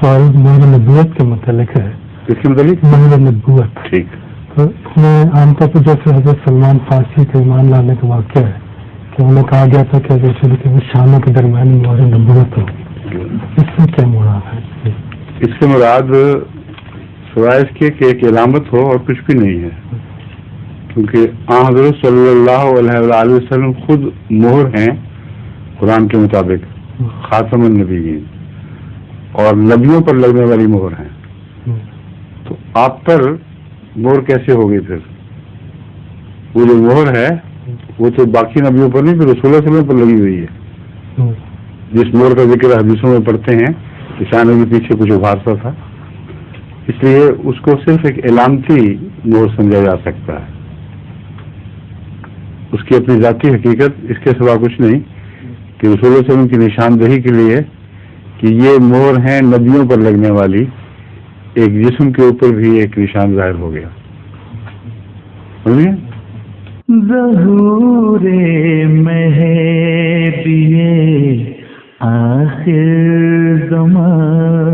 سوال مہر نبوت کے متعلق ہے. کس کے متعلق؟ مہر نبوت. ٹھیک. تو اس میں عام طور پر جیسے حضرت سلمان فارسی کے ایمان لانے کا واقعہ ہے کہ انہیں کہا گیا تھا کہ رسول کے شانوں کے درمیان مہر نبوت ہو. اس سے کیا مراد ہے؟ اس سے مراد سوائے اس کے کہ ایک علامت ہو اور کچھ بھی نہیں ہے، کیونکہ حضرت صلی اللہ علیہ وآلہ وسلم خود مہر ہیں قرآن کے مطابق، خاتم النبیین، اور نبیوں پر لگنے والی مہر ہیں. تو آپ پر مہر کیسے ہوگی؟ پھر وہ جو مہر ہے وہ تو باقی نبیوں پر نہیں، پھر رسول اللہ صلی اللہ علیہ وسلم پر لگی ہوئی ہے. جس مہر کا ذکر حدیثوں میں پڑھتے ہیں کہ شان کے پیچھے کچھ ابھارتا تھا، اس لیے اس کو صرف ایک علامتی مہر سمجھا جا سکتا ہے. اس کی اپنی ذاتی حقیقت اس کے سوا کچھ نہیں کہ رسول اللہ صلی اللہ علیہ وسلم کی نشاندہی کے لیے کہ یہ مہر ہیں نبیوں پر لگنے والی، ایک جسم کے اوپر بھی ایک نشان ظاہر ہو گیا. سمجھے؟ ظہور مہدی آخر زمان